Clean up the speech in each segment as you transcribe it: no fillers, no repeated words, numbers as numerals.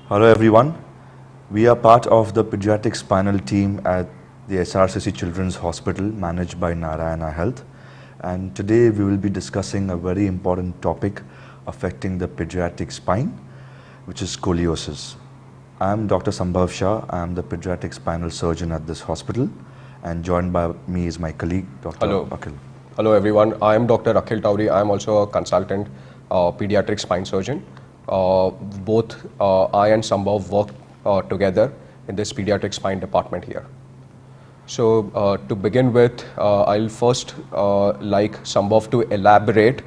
Hello everyone. We are part of the pediatric spinal team at the SRCC Children's Hospital managed by Narayana Health, and today we will be discussing a very important topic affecting the pediatric spine, which is scoliosis. I am Dr. Sambhav Shah. I am the pediatric spinal surgeon at this hospital, and joined by me is my colleague Dr. Hello. Akhil. Hello everyone, I am Dr. Akhil Tauri. I am also a consultant pediatric spine surgeon. Both I and Sambhav work together in this pediatric spine department here. So to begin with, I'll first like Sambhav to elaborate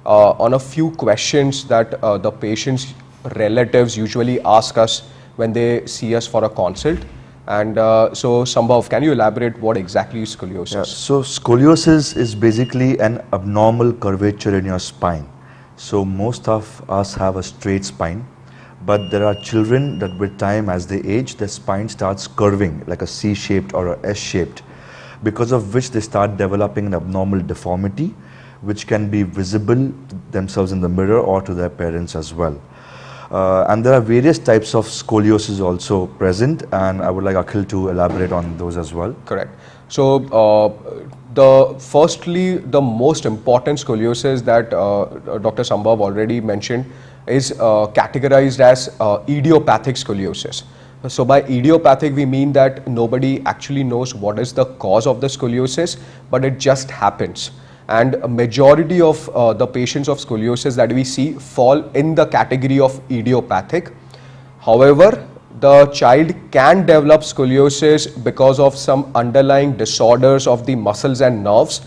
on a few questions that the patient's relatives usually ask us when they see us for a consult. And so Sambhav, can you elaborate what exactly is scoliosis? Yeah, so scoliosis is basically an abnormal curvature in your spine. So most of us have a straight spine, but there are children that with time as they age, their spine starts curving like a C-shaped or a S-shaped, because of which they start developing an abnormal deformity, which can be visible to themselves in the mirror or to their parents as well. And there are various types of scoliosis also present, and I would like Akhil to elaborate on those as well. Correct. So firstly, the most important scoliosis that Dr. Sambhav already mentioned is categorized as idiopathic scoliosis. So by idiopathic, we mean that nobody actually knows what is the cause of the scoliosis, but it just happens. And a majority of the patients of scoliosis that we see fall in the category of idiopathic. However, the child can develop scoliosis because of some underlying disorders of the muscles and nerves,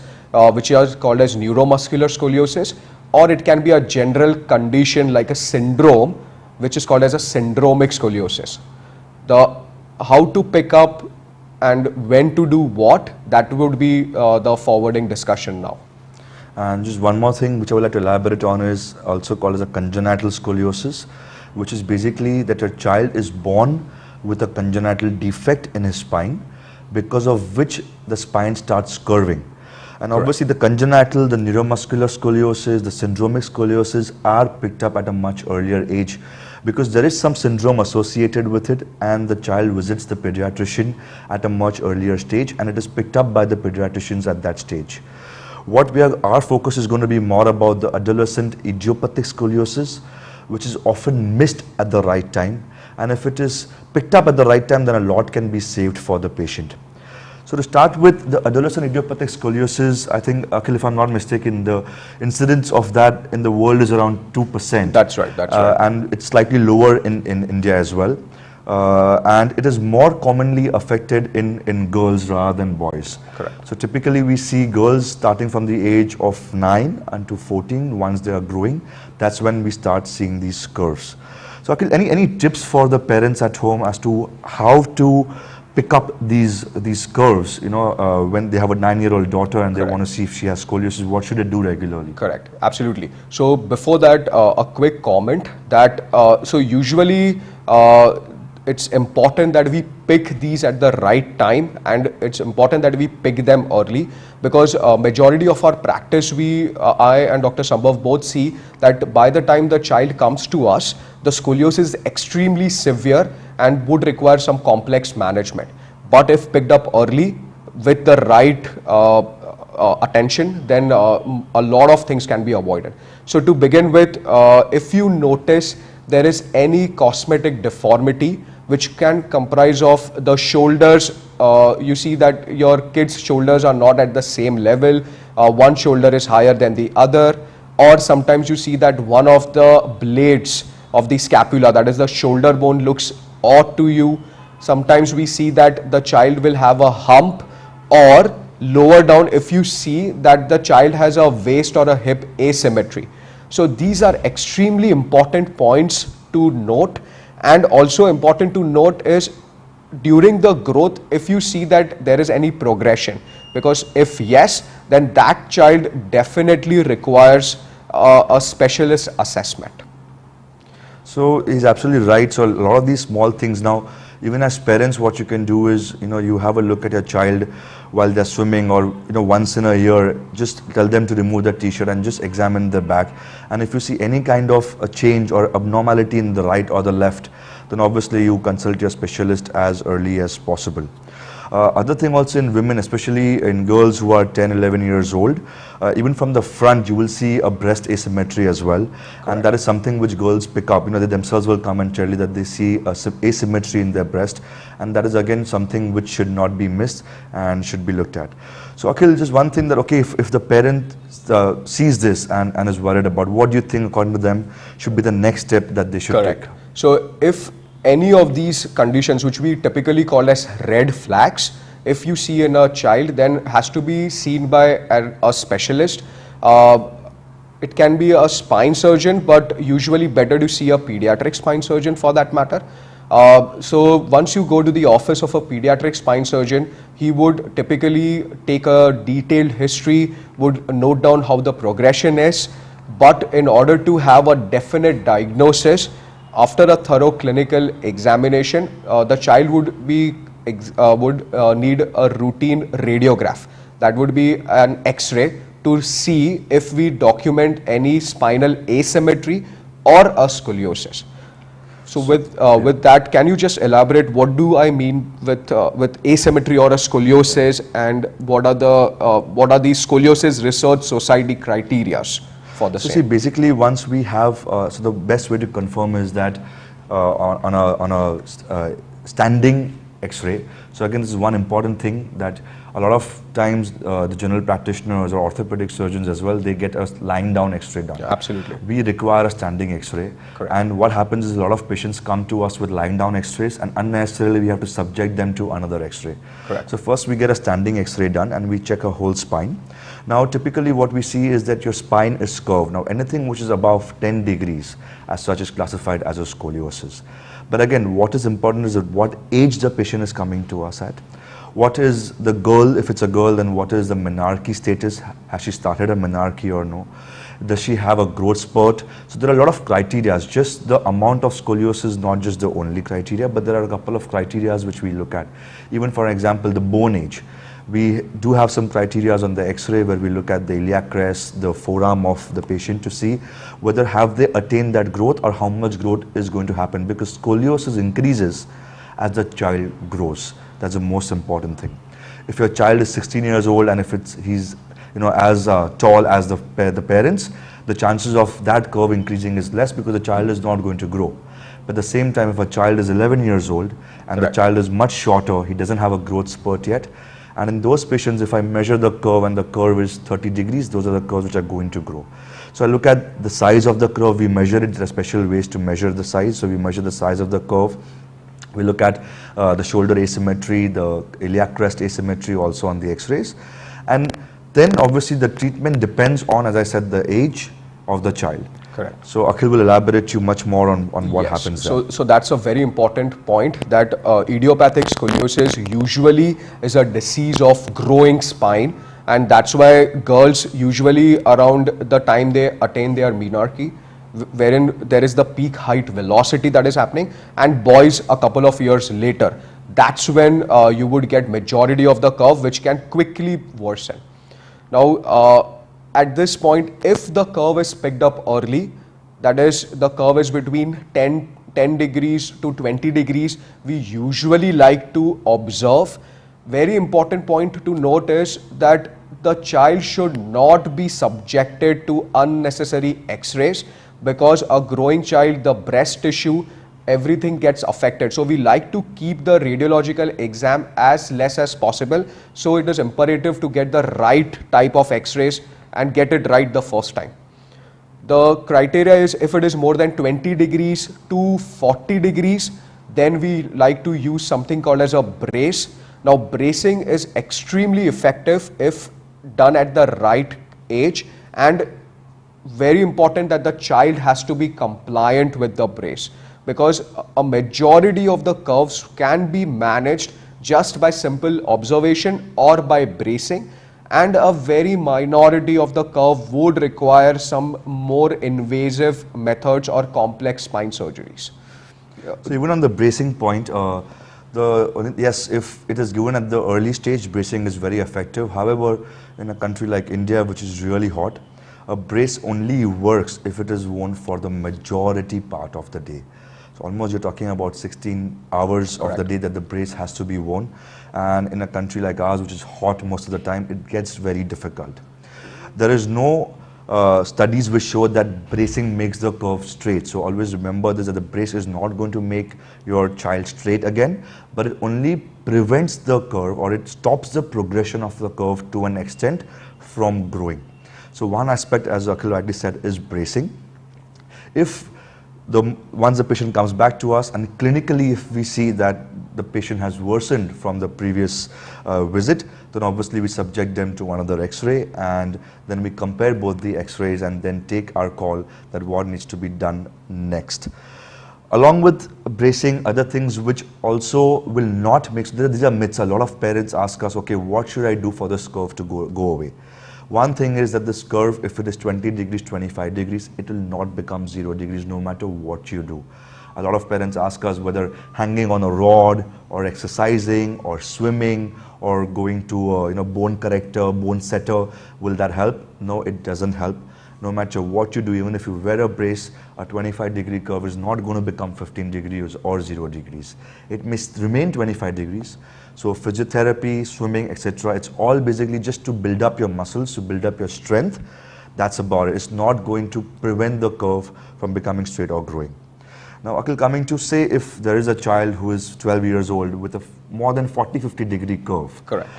which are called as neuromuscular scoliosis, or it can be a general condition like a syndrome, which is called as a syndromic scoliosis. How to pick up and when to do what, that would be the forwarding discussion now. And just one more thing which I would like to elaborate on is also called as a congenital scoliosis, which is basically that a child is born with a congenital defect in his spine, because of which the spine starts curving. And obviously the congenital, the neuromuscular scoliosis, the syndromic scoliosis are picked up at a much earlier age, because there is some syndrome associated with it, and the child visits the pediatrician at a much earlier stage, and it is picked up by the pediatricians at that stage. Our focus is going to be more about the adolescent idiopathic scoliosis, which is often missed at the right time. And if it is picked up at the right time, then a lot can be saved for the patient. So to start with the adolescent idiopathic scoliosis, I think, Akhil, if I'm not mistaken, the incidence of that in the world is around 2%. That's right, that's right. And it's slightly lower in India as well. And it is more commonly affected in girls rather than boys. Correct. So typically we see girls starting from the age of 9 until 14, once they are growing, that's when we start seeing these curves. So Akhil, any tips for the parents at home as to how to pick up these curves, when they have a 9-year-old daughter and they want to see if she has scoliosis, what should they do regularly? Correct, absolutely. So before that, a quick comment that, so usually it's important that we pick these at the right time, and it's important that we pick them early, because majority of our practice, I and Dr. Sambhav both see that by the time the child comes to us, the scoliosis is extremely severe and would require some complex management. But if picked up early with the right attention, then a lot of things can be avoided. So to begin with, if you notice there is any cosmetic deformity which can comprise of the shoulders, you see that your kid's shoulders are not at the same level, one shoulder is higher than the other, or sometimes you see that one of the blades of the scapula, that is the shoulder bone, looks odd to you. Sometimes we see that the child will have a hump, or lower down if you see that the child has a waist or a hip asymmetry. So these are extremely important points to note. And also important to note is during the growth, if you see that there is any progression, because if yes, then that child definitely requires a specialist assessment. So he's absolutely right. So a lot of these small things now, even as parents, what you can do is, you have a look at your child while they're swimming, or once in a year, just tell them to remove the t-shirt and just examine the back. And if you see any kind of a change or abnormality in the right or the left, then obviously you consult your specialist as early as possible. Other thing also in women, especially in girls who are 10, 11 years old, even from the front you will see a breast asymmetry as well. Correct. And that is something which girls pick up. They themselves will come and tell you that they see a asymmetry in their breast, and that is again something which should not be missed and should be looked at. So Akhil, just one thing that, okay, if the parent sees this and is worried about, what do you think according to them should be the next step that they should Correct. take? So if any of these conditions, which we typically call as red flags, if you see in a child, then has to be seen by a specialist. It can be a spine surgeon, but usually better to see a pediatric spine surgeon for that matter. So once you go to the office of a pediatric spine surgeon, he would typically take a detailed history, would note down how the progression is, but in order to have a definite diagnosis, after a thorough clinical examination, the child would need a routine radiograph. That would be an X-ray to see if we document any spinal asymmetry or a scoliosis. So with that, can you just elaborate what do I mean with asymmetry or a scoliosis, and what are these Scoliosis Research Society criteria for the same? See, basically, once we have, so the best way to confirm is that on a standing X-ray. So again, this is one important thing, that a lot of times the general practitioners or orthopedic surgeons as well, they get a lying down X-ray done. Yeah, absolutely. We require a standing X-ray. Correct. And what happens is a lot of patients come to us with lying down X-rays, and unnecessarily we have to subject them to another X-ray. Correct. So first we get a standing X-ray done and we check a whole spine. Now typically what we see is that your spine is curved. Now anything which is above 10 degrees as such is classified as a scoliosis. But again, what is important is at what age the patient is coming to us at. What is the girl, if it's a girl, then what is the menarche status? Has she started a menarche or no? Does she have a growth spurt? So there are a lot of criteria. Just the amount of scoliosis is not just the only criteria, but there are a couple of criteria which we look at. Even for example, the bone age. We do have some criteria on the X-ray where we look at the iliac crest, the forearm of the patient to see whether have they attained that growth or how much growth is going to happen, because scoliosis increases as the child grows. That's the most important thing. If your child is 16 years old and if he's as tall as the parents, the chances of that curve increasing is less because the child is not going to grow. But at the same time, if a child is 11 years old and the child is much shorter, he doesn't have a growth spurt yet. And in those patients, if I measure the curve and the curve is 30 degrees, those are the curves which are going to grow. So I look at the size of the curve, we measure it. There are special ways to measure the size. So we measure the size of the curve. We look at the shoulder asymmetry, the iliac crest asymmetry also on the X-rays. And then obviously the treatment depends on, as I said, the age of the child. Correct. So Akhil will elaborate you much more on what happens there. So that's a very important point, that idiopathic scoliosis usually is a disease of growing spine, and that's why girls usually around the time they attain their menarche, wherein there is the peak height velocity that is happening, and boys a couple of years later, that's when you would get majority of the curve, which can quickly worsen. Now at this point, if the curve is picked up early, that is the curve is between 10 degrees to 20 degrees, we usually like to observe. Very important point to note is that the child should not be subjected to unnecessary X-rays, because a growing child, the breast tissue, everything gets affected. So we like to keep the radiological exam as less as possible. So it is imperative to get the right type of X-rays and get it right the first time. The criteria is if it is more than 20 degrees to 40 degrees, then we like to use something called as a brace. Now bracing is extremely effective if done at the right age, and very important that the child has to be compliant with the brace, because a majority of the curves can be managed just by simple observation or by bracing. and a very minority of the curve would require some more invasive methods or complex spine surgeries. So even on the bracing point, yes, if it is given at the early stage, bracing is very effective. However, in a country like India, which is really hot, a brace only works if it is worn for the majority part of the day. So almost you're talking about 16 hours of the Correct. day that the brace has to be worn. And in a country like ours, which is hot most of the time, it gets very difficult. There is no studies which show that bracing makes the curve straight. So always remember this, that the brace is not going to make your child straight again, but it only prevents the curve, or it stops the progression of the curve to an extent from growing. So one aspect, as Akhil rightly said, is bracing. If once the patient comes back to us and clinically if we see that the patient has worsened from the previous visit, then obviously we subject them to another x-ray, and then we compare both the x-rays and then take our call that what needs to be done next. Along with bracing, other things which also will not make, so these are myths. A lot of parents ask us, okay, what should I do for this curve to go away? One thing is that this curve, if it is 20 degrees, 25 degrees, it will not become 0 degrees no matter what you do. A lot of parents ask us whether hanging on a rod or exercising or swimming or going to a bone corrector, bone setter, will that help? No, it doesn't help. No matter what you do, even if you wear a brace, a 25-degree curve is not going to become 15 degrees or 0 degrees. It may remain 25 degrees. So physiotherapy, swimming, etc., it's all basically just to build up your muscles, to build up your strength. That's about it. It's not going to prevent the curve from becoming straight or growing. Now, Akhil, coming to say if there is a child who is 12 years old with a more than 40-50 degree curve. Correct.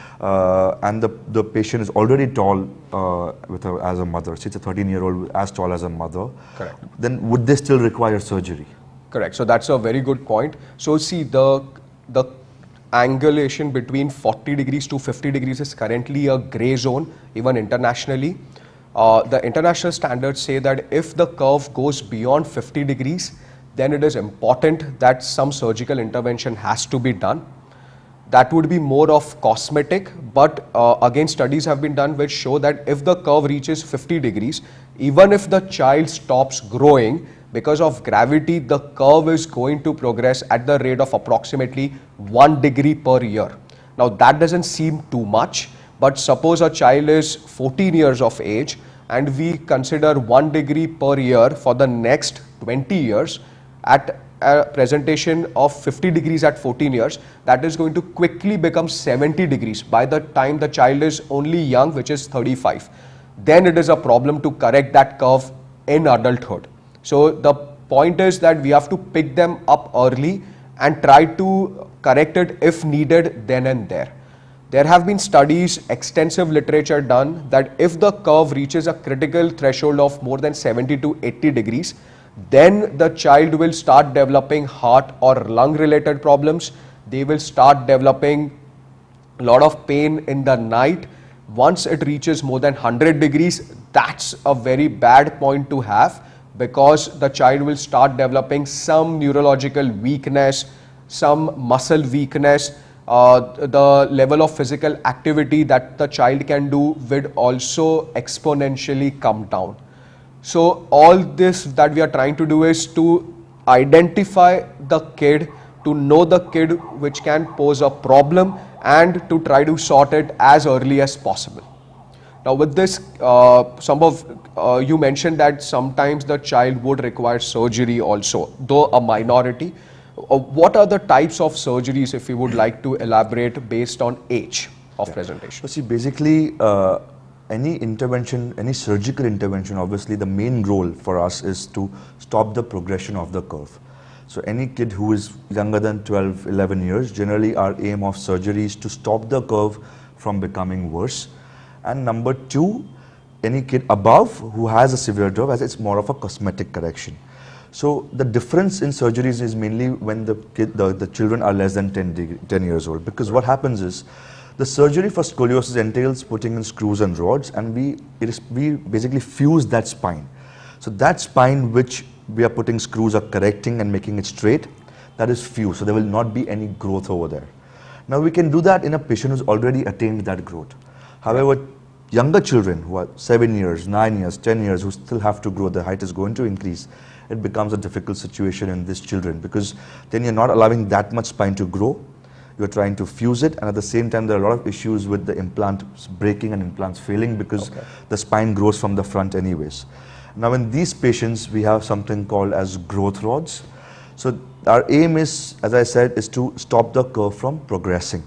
And the patient is already tall as a mother, say it's a 13-year-old as tall as a mother. Correct. Then would they still require surgery? Correct. So that's a very good point. So see, the angulation between 40 degrees to 50 degrees is currently a gray zone, even internationally. The international standards say that if the curve goes beyond 50 degrees, then it is important that some surgical intervention has to be done. That would be more of cosmetic, but again, studies have been done which show that if the curve reaches 50 degrees, even if the child stops growing, because of gravity, the curve is going to progress at the rate of approximately 1 degree per year. Now, that doesn't seem too much, but suppose a child is 14 years of age and we consider 1 degree per year for the next 20 years at a presentation of 50 degrees at 14 years, that is going to quickly become 70 degrees by the time the child is only young, which is 35. Then it is a problem to correct that curve in adulthood. So the point is that we have to pick them up early and try to correct it if needed then and there. There have been studies, extensive literature done that if the curve reaches a critical threshold of more than 70 to 80 degrees, then the child will start developing heart or lung related problems. They will start developing a lot of pain in the night. Once it reaches more than 100 degrees, that's a very bad point to have, because the child will start developing some neurological weakness, some muscle weakness. The level of physical activity that the child can do will also exponentially come down. So all this that we are trying to do is to identify the kid, to know the kid which can pose a problem, and to try to sort it as early as possible. Now with this, you mentioned that sometimes the child would require surgery also, though a minority. What are the types of surgeries, if you would like to elaborate based on age of presentation? So see, basically, any intervention, any surgical intervention, obviously the main role for us is to stop the progression of the curve. So any kid who is younger than 12, 11 years, generally our aim of surgery is to stop the curve from becoming worse. And number two, any kid above who has a severe curve, as it's more of a cosmetic correction. So the difference in surgeries is mainly when the children are less than 10 years old, because what happens is the surgery for scoliosis entails putting in screws and rods, and we basically fuse that spine. So that spine which we are putting screws are correcting and making it straight, that is fused, so there will not be any growth over there. Now we can do that in a patient who's already attained that growth. However, younger children who are 7 years, 9 years, 10 years, who still have to grow, the height is going to increase, it becomes a difficult situation in these children, because then you're not allowing that much spine to grow. You're trying to fuse it, and at the same time there are a lot of issues with the implants breaking and implants failing, because the spine grows from the front anyways. Now in these patients we have something called as growth rods. So our aim is, as I said, is to stop the curve from progressing.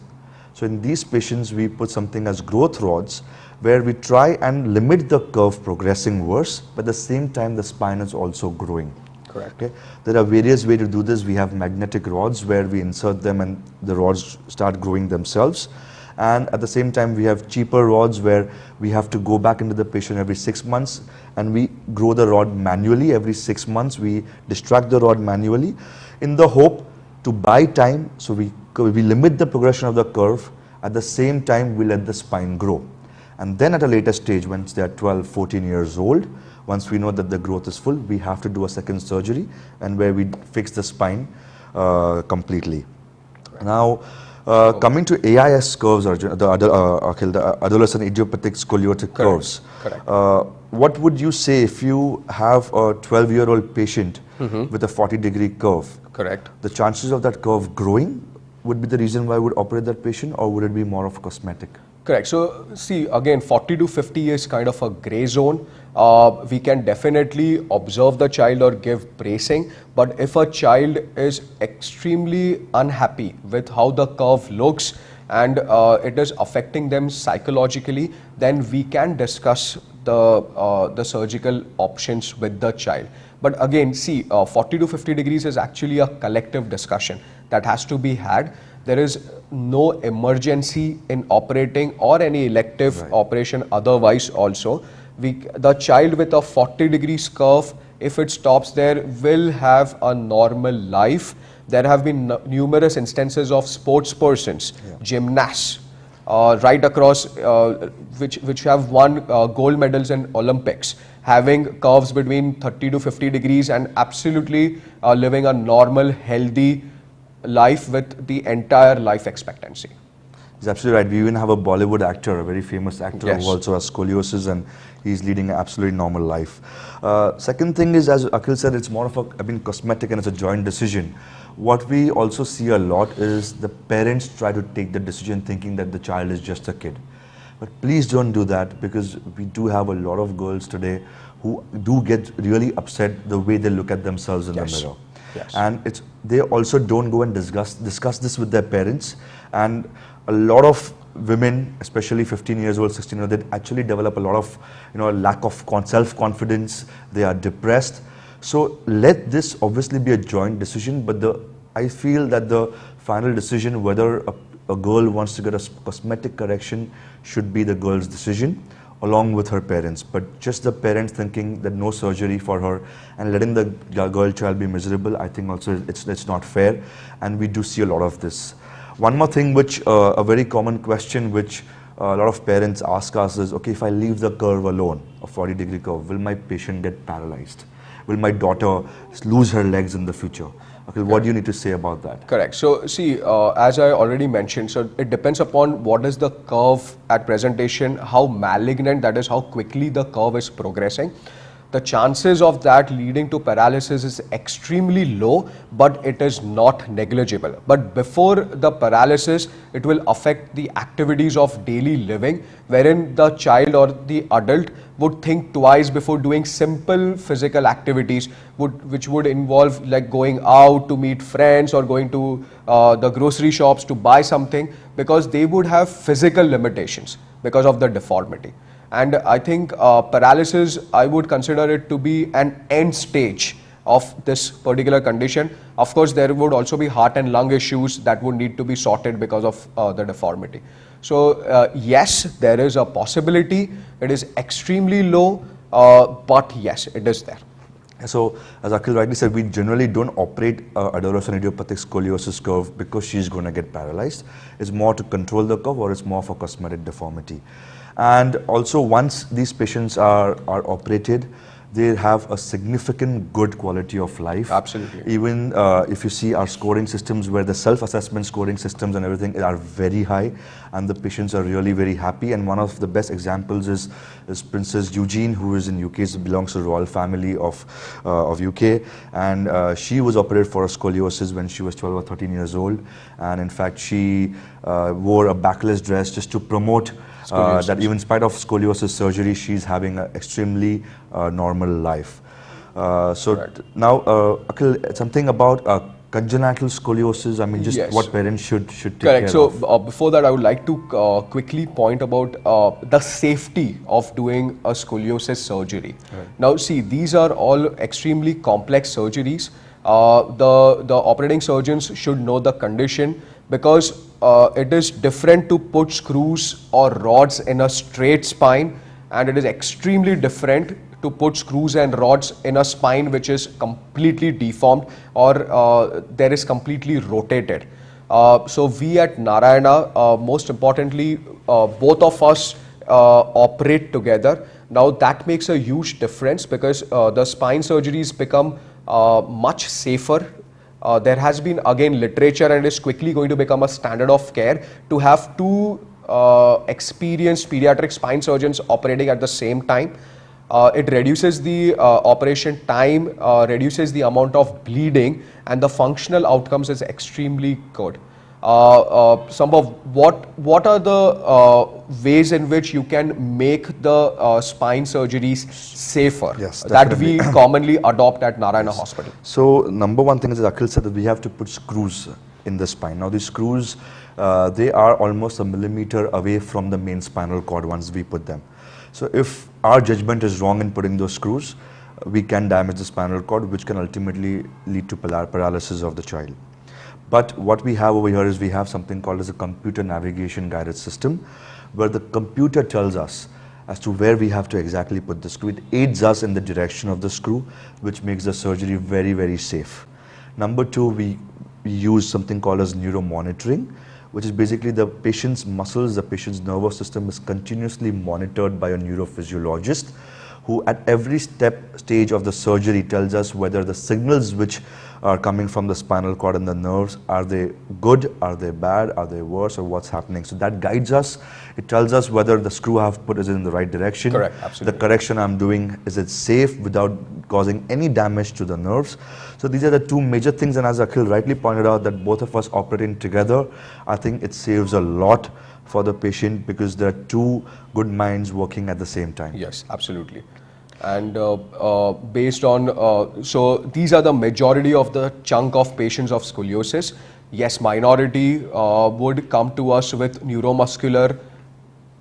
So in these patients we put something as growth rods, where we try and limit the curve progressing worse, but at the same time the spine is also growing. Correct. Okay. There are various ways to do this. We have magnetic rods where we insert them and the rods start growing themselves. And at the same time we have cheaper rods where we have to go back into the patient every 6 months and we grow the rod manually. Every 6 months we distract the rod manually in the hope to buy time, so we limit the progression of the curve. At the same time we let the spine grow. And then at a later stage, once they are 12, 14 years old, once we know that the growth is full, we have to do a second surgery, and where we fix the spine completely. Now, coming to AIS curves, Arjun, the adolescent idiopathic scoliotic curves. Correct. What would you say if you have a 12-year-old patient with a 40-degree curve? Correct. The chances of that curve growing would be the reason why I would operate that patient, or would it be more of cosmetic? Correct. So see, again, 40 to 50 is kind of a gray zone. We can definitely observe the child or give bracing, but if a child is extremely unhappy with how the curve looks and it is affecting them psychologically, then we can discuss the surgical options with the child. But again, see, 40 to 50 degrees is actually a collective discussion that has to be had. There is no emergency in operating or any elective operation otherwise also. The child with a 40 degrees curve, if it stops there, will have a normal life. There have been numerous instances of sports persons, gymnasts, right across, which have won gold medals in Olympics, having curves between 30 to 50 degrees and absolutely living a normal, healthy life with the entire life expectancy. He's absolutely right. We even have a Bollywood actor, a very famous actor, Yes. who also has scoliosis, and he's leading an absolutely normal life. Second thing is, as Akhil said, it's more of a cosmetic, and it's a joint decision. What we also see a lot is the parents try to take the decision thinking that the child is just a kid. But please don't do that, because we do have a lot of girls today who do get really upset the way they look at themselves in the mirror. Yes. And they also don't go and discuss this with their parents. And a lot of women, especially 15 years old, 16 years old, they actually develop a lot of lack of self-confidence. They are depressed. So let this obviously be a joint decision, but I feel that the final decision whether a girl wants to get a cosmetic correction should be the girl's decision, along with her parents. But just the parents thinking that no surgery for her and letting the girl child be miserable, I think also it's not fair, and we do see a lot of this. One more thing, which a very common question which a lot of parents ask us is, okay, if I leave the curve alone, a 40-degree curve, will my patient get paralyzed? Will my daughter lose her legs in the future? Okay, what do you need to say about that? Correct. So see, as I already mentioned, so it depends upon what is the curve at presentation, how malignant, that is how quickly the curve is progressing. The chances of that leading to paralysis is extremely low, but it is not negligible. But before the paralysis, it will affect the activities of daily living, wherein the child or the adult would think twice before doing simple physical activities, which would involve like going out to meet friends or going to the grocery shops to buy something, because they would have physical limitations because of the deformity. And I think paralysis, I would consider it to be an end stage of this particular condition. Of course, there would also be heart and lung issues that would need to be sorted because of the deformity. So yes, there is a possibility. It is extremely low, but yes, it is there. So, as Akhil rightly said, we generally don't operate adolescent idiopathic scoliosis curve because she's going to get paralyzed. It's more to control the curve, or it's more for cosmetic deformity. And also, once these patients are operated, they have a significant good quality of life. Absolutely. Even if you see our scoring systems, where the self-assessment scoring systems and everything are very high, and the patients are really very happy. And one of the best examples is Princess Eugene, who is in UK, belongs to the royal family of UK, and she was operated for a scoliosis when she was 12 or 13 years old, and in fact she wore a backless dress just to promote that even in spite of scoliosis surgery, she's having an extremely normal life. Now, Akhil, something about congenital scoliosis. I mean, just Yes. what parents should take Correct. care So of. before that, I would like to quickly point about the safety of doing a scoliosis surgery. Now, see, these are all extremely complex surgeries. The operating surgeons should know the condition, because it is different to put screws or rods in a straight spine, and it is extremely different to put screws and rods in a spine which is completely deformed, or there is completely rotated. So we at Narayana, most importantly, both of us operate together. Now that makes a huge difference, because the spine surgeries become much safer. There has been again literature, and is quickly going to become a standard of care to have two experienced pediatric spine surgeons operating at the same time. It reduces the operation time, reduces the amount of bleeding, and the functional outcomes is extremely good. Some of what are the ways in which you can make the spine surgeries safer, Yes, that we definitely. commonly adopt at Narayana Hospital? So number one thing is, Akhil said, that we have to put screws in the spine. Now these screws, they are almost a millimeter away from the main spinal cord once we put them. So if our judgment is wrong in putting those screws, we can damage the spinal cord, which can ultimately lead to paralysis of the child. But what we have over here is we have something called as a computer navigation guided system, where the computer tells us as to where we have to exactly put the screw. It aids us in the direction of the screw, which makes the surgery very, very safe. Number two, we use something called as neuromonitoring, which is basically the patient's muscles, the patient's nervous system is continuously monitored by a neurophysiologist, who at every stage of the surgery tells us whether the signals which are coming from the spinal cord and the nerves, are they good, are they bad, are they worse, or what's happening. So that guides us. It tells us whether the screw I have put is in the right direction. Correct, absolutely. The correction I'm doing, is it safe without causing any damage to the nerves. So these are the two major things, and as Akhil rightly pointed out, that both of us operating together, I think it saves a lot for the patient, because there are two good minds working at the same time. Yes, absolutely. And based on, so these are the majority of the chunk of patients of scoliosis. Yes, minority would come to us with neuromuscular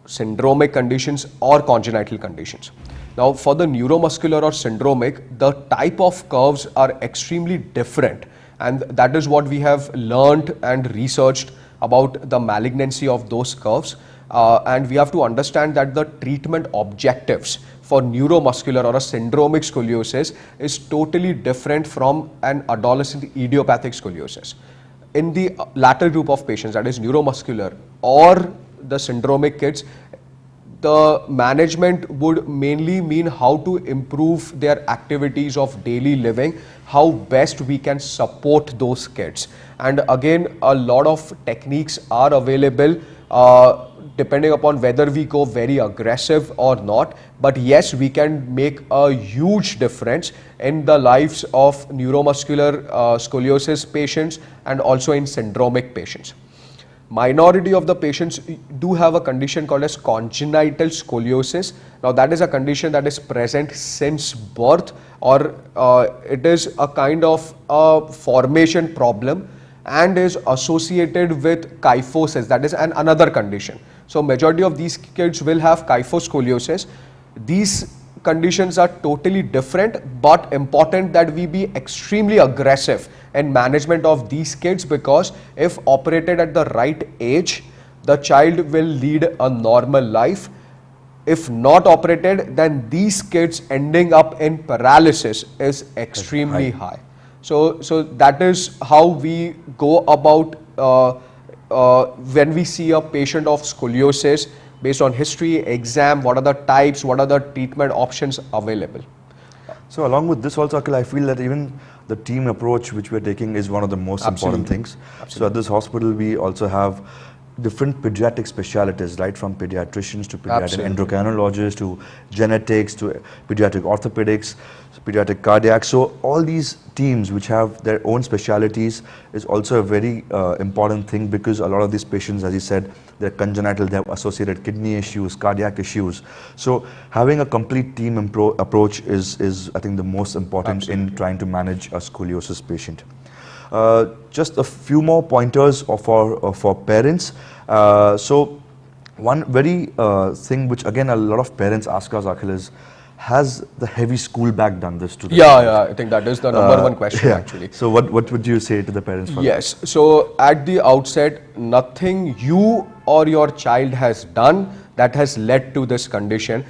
syndromic conditions or congenital conditions. Now, for the neuromuscular or syndromic, the type of curves are extremely different, and that is what we have learned and researched about the malignancy of those curves. And we have to understand that the treatment objectives for neuromuscular or a syndromic scoliosis is totally different from an adolescent idiopathic scoliosis. In the latter group of patients, that is neuromuscular or the syndromic kids, the management would mainly mean how to improve their activities of daily living, how best we can support those kids. And again, a lot of techniques are available depending upon whether we go very aggressive or not. But yes, we can make a huge difference in the lives of neuromuscular scoliosis patients and also in syndromic patients. Minority of the patients do have a condition called as congenital scoliosis. Now that is a condition that is present since birth, or it is a kind of a formation problem and is associated with kyphosis, that is another condition. So majority of these kids will have kyphoscoliosis. These conditions are totally different, but important that we be extremely aggressive in management of these kids, because if operated at the right age, the child will lead a normal life. If not operated, then these kids ending up in paralysis is extremely high. So that is how we go about when we see a patient of scoliosis, based on history, exam, what are the types, what are the treatment options available. So along with this also, Akhil, I feel that even the team approach which we're taking is one of the most important Absolutely. things. So at this hospital, we also have different pediatric specialties, right, from pediatricians to pediatric Absolutely. endocrinologists to genetics to pediatric orthopedics, pediatric cardiac. So all these teams which have their own specialities is also a very important thing, because a lot of these patients, as you said, they're congenital, they have associated kidney issues, cardiac issues. So having a complete team approach is I think the most important in trying to manage a scoliosis patient. Just a few more pointers for parents. So one very thing which again a lot of parents ask us, Akhil, is, has the heavy school bag done this to the Yeah, I think that is the number one question actually. So what would you say to the parents for that? Yes, so at the outset, nothing you or your child has done that has led to this condition.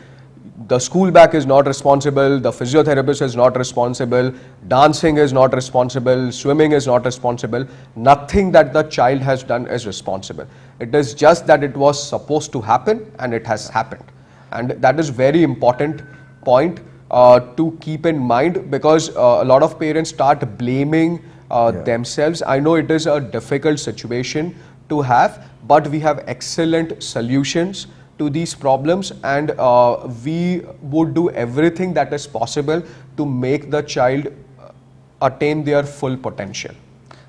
The school back is not responsible, the physiotherapist is not responsible, dancing is not responsible, swimming is not responsible. Nothing that the child has done is responsible. It is just that it was supposed to happen and it has happened. And that is very important point to keep in mind, because a lot of parents start blaming themselves. I know it is a difficult situation to have, but we have excellent solutions to these problems, and we would do everything that is possible to make the child attain their full potential.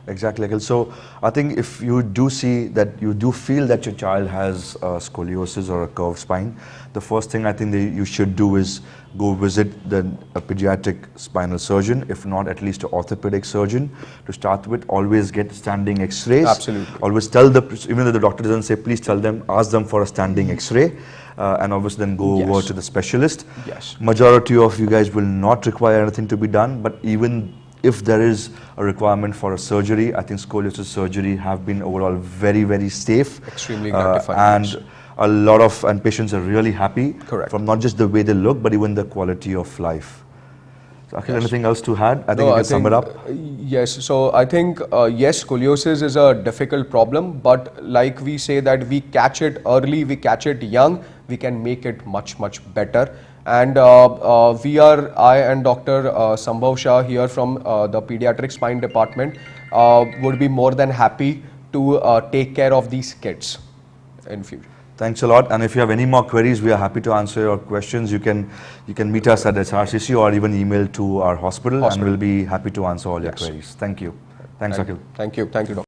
Exactly, Akhil. So I think if you do see that, you do feel that your child has scoliosis or a curved spine, the first thing I think that you should do is go visit a pediatric spinal surgeon, if not at least an orthopedic surgeon to start with. Always get standing x-rays. Absolutely. Always tell even though the doctor doesn't say, please tell them, ask them for a standing x-ray. And obviously then go over to the specialist. Yes. Majority of you guys will not require anything to be done, but even if there is a requirement for a surgery, I think scoliosis surgery have been overall very, very safe. Extremely gratifying. And a lot of patients are really happy. Correct. From not just the way they look, but even the quality of life. So, Akhil, anything else to add? I think you can sum it up. Yes, so I think, yes, scoliosis is a difficult problem, but like we say that we catch it early, we catch it young, we can make it much, much better. And I and Dr. Sambhav Shah here from the pediatric spine department would be more than happy to take care of these kids in future. Thanks a lot. And if you have any more queries, we are happy to answer your questions. You can meet us at SRCC or even email to our hospital. And we'll be happy to answer all your queries. Thank you. Thanks, Akhil. Thank you, Dr.